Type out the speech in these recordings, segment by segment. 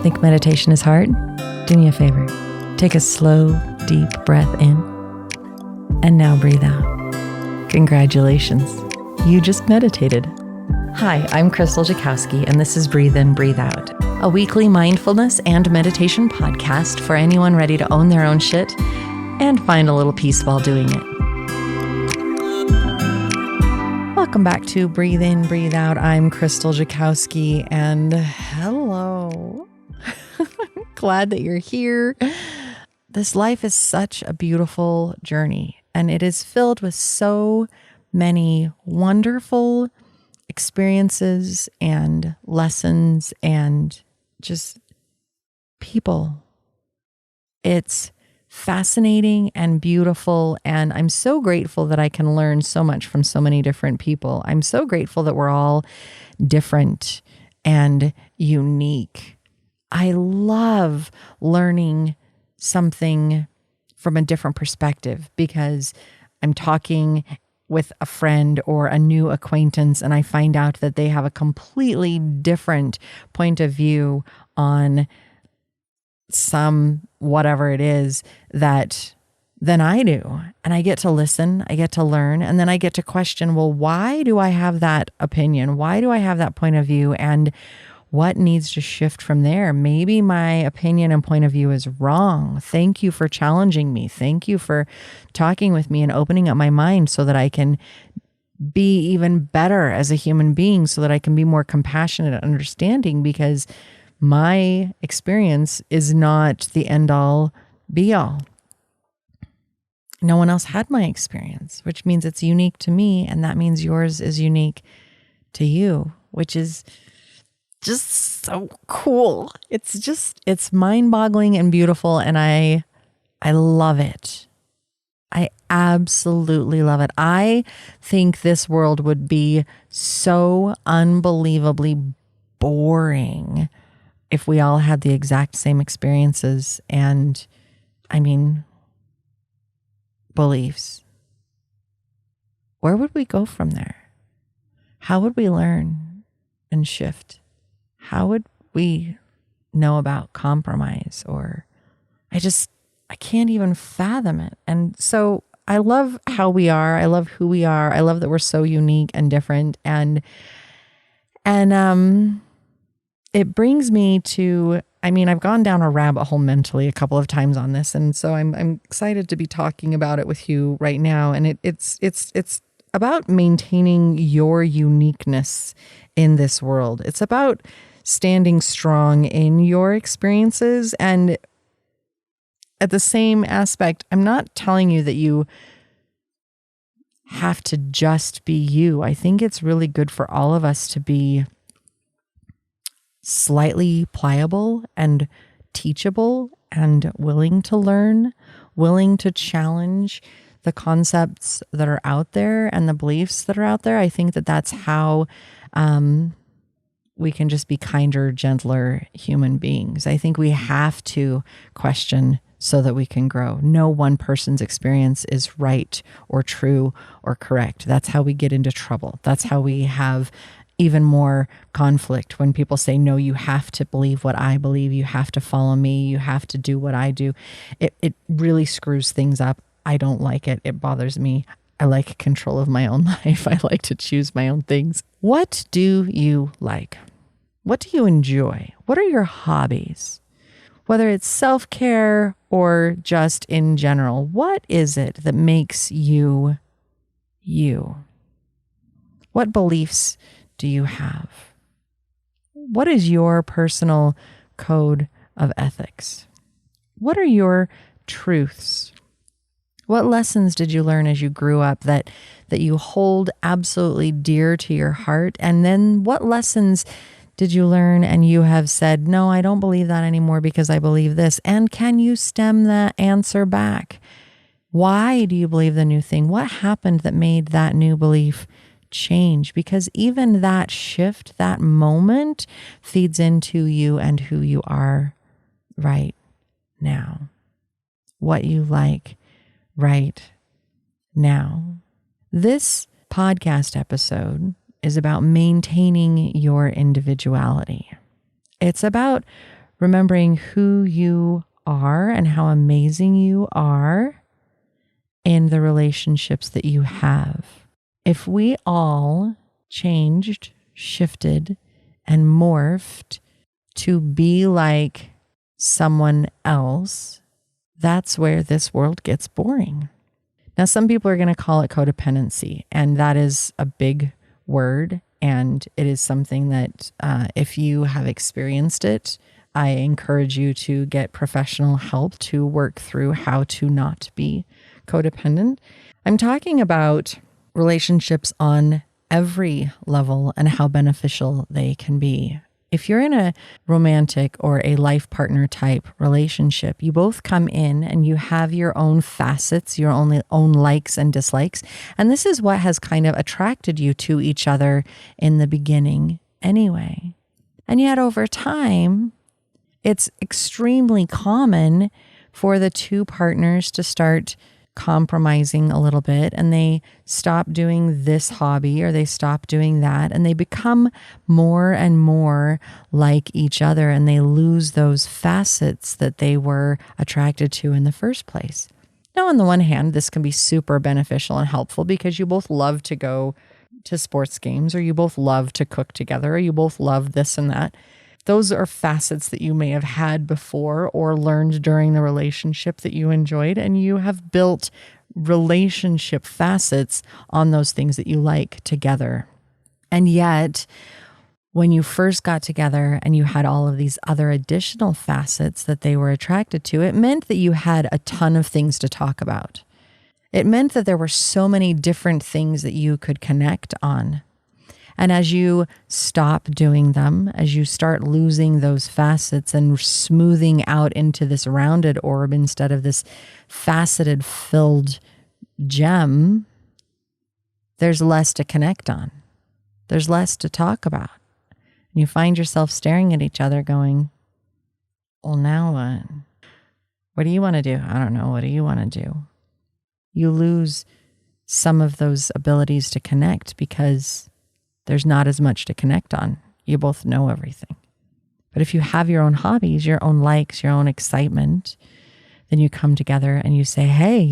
Think meditation is hard? Do me a favor. Take a slow, deep breath in. And now breathe out. Congratulations. You just meditated. Hi, I'm Krystal Jakosky, and this is Breathe In, Breathe Out, a weekly mindfulness and meditation podcast for anyone ready to own their own shit and find a little peace while doing it. Welcome back to Breathe In, Breathe Out. I'm Krystal Jakosky, and hello. I'm glad that you're here. This life is such a beautiful journey, and it is filled with so many wonderful experiences and lessons and just people. It's fascinating and beautiful, and I'm so grateful that I can learn so much from so many different people. I'm so grateful that we're all different and unique. I love learning something from a different perspective because I'm talking with a friend or a new acquaintance and I find out that they have a completely different point of view on some whatever it is than I do. And I get to listen, I get to learn, and then I get to question, well, why do I have that opinion? Why do I have that point of view? And what needs to shift from there? Maybe my opinion and point of view is wrong. Thank you for challenging me. Thank you for talking with me and opening up my mind so that I can be even better as a human being, so that I can be more compassionate and understanding, because my experience is not the end all be all. No one else had my experience, which means it's unique to me. And that means yours is unique to you, which is just so cool. It's mind-boggling and beautiful. And I love it. I absolutely love it. I think this world would be so unbelievably boring if we all had the exact same experiences and, beliefs. Where would we go from there? How would we learn and shift? How would we know about compromise? Or I can't even fathom it. And so I love how we are. I love who we are. I love that we're so unique and different. And it brings me to, I've gone down a rabbit hole mentally a couple of times on this. And so I'm excited to be talking about it with you right now. And it's about maintaining your uniqueness in this world. It's about standing strong in your experiences. And at the same aspect, I'm not telling you that you have to just be you. I think it's really good for all of us to be slightly pliable and teachable and willing to learn, willing to challenge the concepts that are out there and the beliefs that are out there. I think that that's how we can just be kinder, gentler human beings. I think we have to question so that we can grow. No one person's experience is right or true or correct. That's how we get into trouble. That's how we have even more conflict when people say, no, you have to believe what I believe. You have to follow me. You have to do what I do. It really screws things up. I don't like it. It bothers me. I like control of my own life. I like to choose my own things. What do you like? What do you enjoy? What are your hobbies? Whether it's self-care or just in general, what is it that makes you you? What beliefs do you have? What is your personal code of ethics? What are your truths? What lessons did you learn as you grew up that you hold absolutely dear to your heart? And then what lessons did you learn and you have said, no, I don't believe that anymore because I believe this? And can you stem that answer back? Why do you believe the new thing? What happened that made that new belief change? Because even that shift, that moment feeds into you and who you are right now. What you like right now. This podcast episode is about maintaining your individuality. It's about remembering who you are and how amazing you are in the relationships that you have. If we all changed, shifted, and morphed to be like someone else, that's where this world gets boring. Now, some people are going to call it codependency, and that is a big word. And it is something that if you have experienced it, I encourage you to get professional help to work through how to not be codependent. I'm talking about relationships on every level and how beneficial they can be. If you're in a romantic or a life partner type relationship, you both come in and you have your own facets, your own likes and dislikes. And this is what has kind of attracted you to each other in the beginning anyway. And yet over time, it's extremely common for the two partners to start compromising a little bit, and they stop doing this hobby or they stop doing that, and they become more and more like each other, and they lose those facets that they were attracted to in the first place. Now, on the one hand, this can be super beneficial and helpful because you both love to go to sports games, or you both love to cook together, or you both love this and that. Those are facets that you may have had before or learned during the relationship that you enjoyed, and you have built relationship facets on those things that you like together. And yet, when you first got together and you had all of these other additional facets that they were attracted to, it meant that you had a ton of things to talk about. It meant that there were so many different things that you could connect on. And as you stop doing them, as you start losing those facets and smoothing out into this rounded orb instead of this faceted, filled gem, there's less to connect on. There's less to talk about. And you find yourself staring at each other going, well, now what? What do you want to do? I don't know. What do you want to do? You lose some of those abilities to connect because there's not as much to connect on. You both know everything. But if you have your own hobbies, your own likes, your own excitement, then you come together and you say, hey,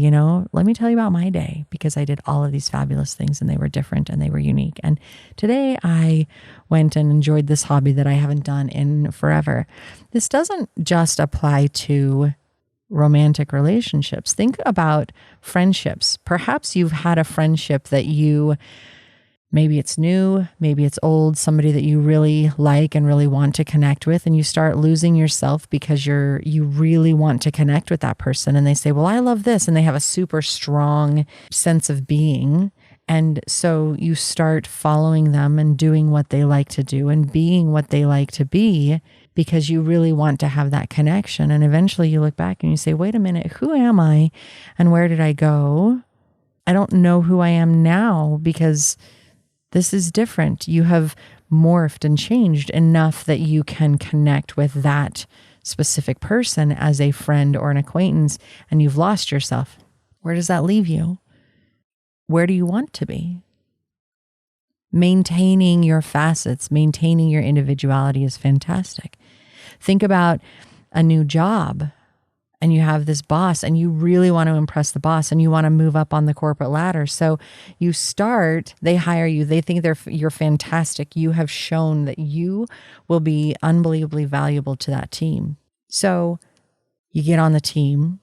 let me tell you about my day because I did all of these fabulous things and they were different and they were unique. And today I went and enjoyed this hobby that I haven't done in forever. This doesn't just apply to romantic relationships. Think about friendships. Perhaps you've had a friendship that maybe it's new, maybe it's old, somebody that you really like and really want to connect with, and you start losing yourself because you really want to connect with that person. And they say, well, I love this. And they have a super strong sense of being. And so you start following them and doing what they like to do and being what they like to be because you really want to have that connection. And eventually you look back and you say, wait a minute, who am I and where did I go? I don't know who I am now because this is different. You have morphed and changed enough that you can connect with that specific person as a friend or an acquaintance, and you've lost yourself. Where does that leave you? Where do you want to be? Maintaining your facets, maintaining your individuality is fantastic. Think about a new job. And you have this boss and you really want to impress the boss and you want to move up on the corporate ladder. So you start, they hire you, they think you're fantastic. You have shown that you will be unbelievably valuable to that team. So you get on the team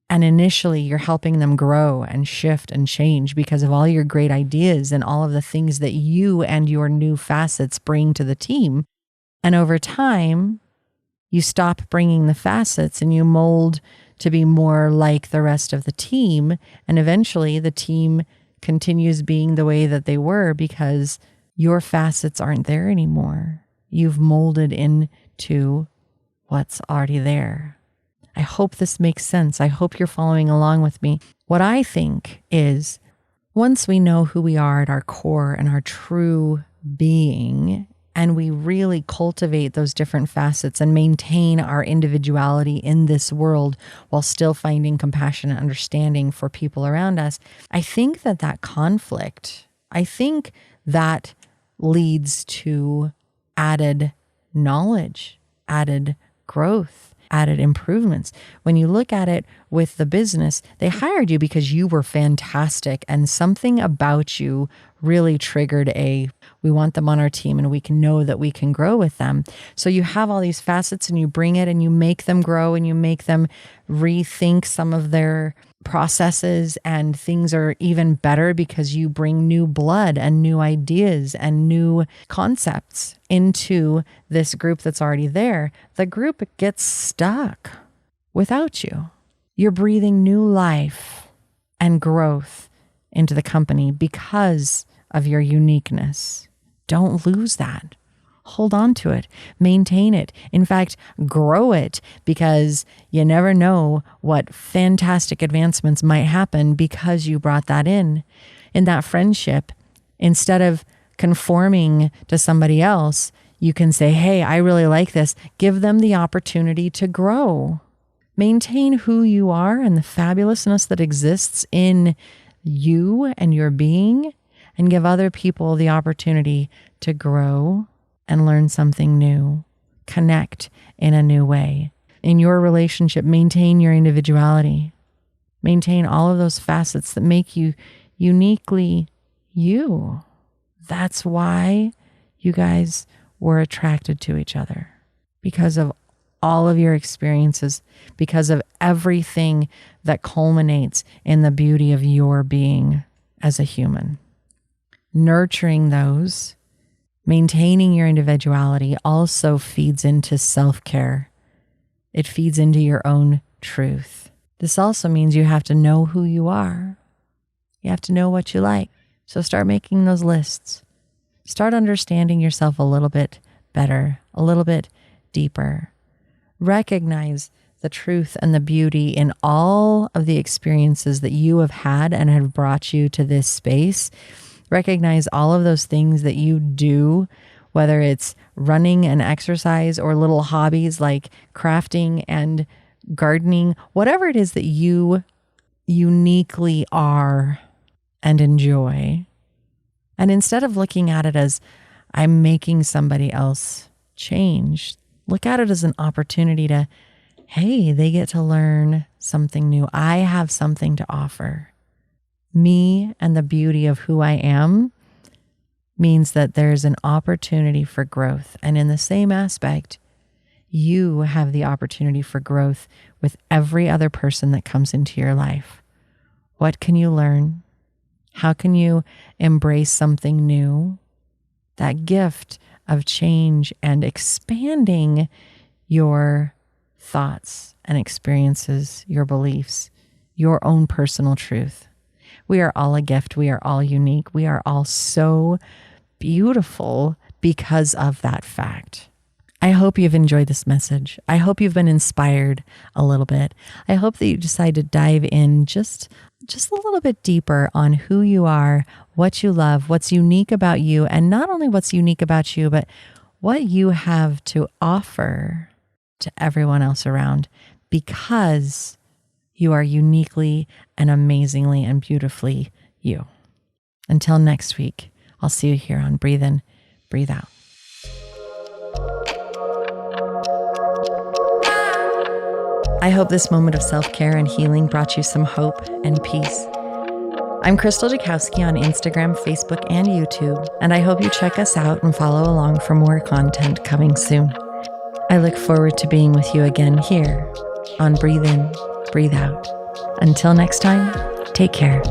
and initially you're helping them grow and shift and change because of all your great ideas and all of the things that you and your new facets bring to the team. And over time, you stop bringing the facets and you mold to be more like the rest of the team. And eventually the team continues being the way that they were because your facets aren't there anymore. You've molded into what's already there. I hope this makes sense. I hope you're following along with me. What I think is once we know who we are at our core and our true being, and we really cultivate those different facets and maintain our individuality in this world while still finding compassion and understanding for people around us, I think that conflict, I think that leads to added knowledge, added growth, added improvements. When you look at it with the business, they hired you because you were fantastic and something about you really triggered we want them on our team and we can know that we can grow with them. So you have all these facets and you bring it and you make them grow and you make them rethink some of their processes, and things are even better because you bring new blood and new ideas and new concepts into this group that's already there. The group gets stuck without you. You're breathing new life and growth into the company because of your uniqueness. Don't lose that. Hold on to it, maintain it. In fact, grow it, because you never know what fantastic advancements might happen because you brought that in that friendship. Instead of conforming to somebody else, you can say, hey, I really like this. Give them the opportunity to grow. Maintain who you are and the fabulousness that exists in you and your being, and give other people the opportunity to grow and learn something new, connect in a new way. In your relationship, maintain your individuality. Maintain all of those facets that make you uniquely you. That's why you guys were attracted to each other, because of all of your experiences, because of everything that culminates in the beauty of your being as a human. Nurturing those, maintaining your individuality also feeds into self-care. It feeds into your own truth. This also means you have to know who you are. You have to know what you like. So start making those lists. Start understanding yourself a little bit better, a little bit deeper. Recognize the truth and the beauty in all of the experiences that you have had and have brought you to this space. Recognize all of those things that you do, whether it's running and exercise or little hobbies like crafting and gardening, whatever it is that you uniquely are and enjoy. And instead of looking at it as I'm making somebody else change, look at it as an opportunity to, hey, they get to learn something new. I have something to offer. Me and the beauty of who I am means that there's an opportunity for growth. And in the same aspect, you have the opportunity for growth with every other person that comes into your life. What can you learn? How can you embrace something new? That gift of change and expanding your thoughts and experiences, your beliefs, your own personal truth. We are all a gift. We are all unique. We are all so beautiful because of that fact. I hope you've enjoyed this message. I hope you've been inspired a little bit. I hope that you decide to dive in just a little bit deeper on who you are, what you love, what's unique about you, and not only what's unique about you, but what you have to offer to everyone else around, because you are uniquely and amazingly and beautifully you. Until next week, I'll see you here on Breathe In, Breathe Out. I hope this moment of self-care and healing brought you some hope and peace. I'm Krystal Jakosky on Instagram, Facebook, and YouTube, and I hope you check us out and follow along for more content coming soon. I look forward to being with you again here on Breathe In, Breathe Out. Until next time, take care.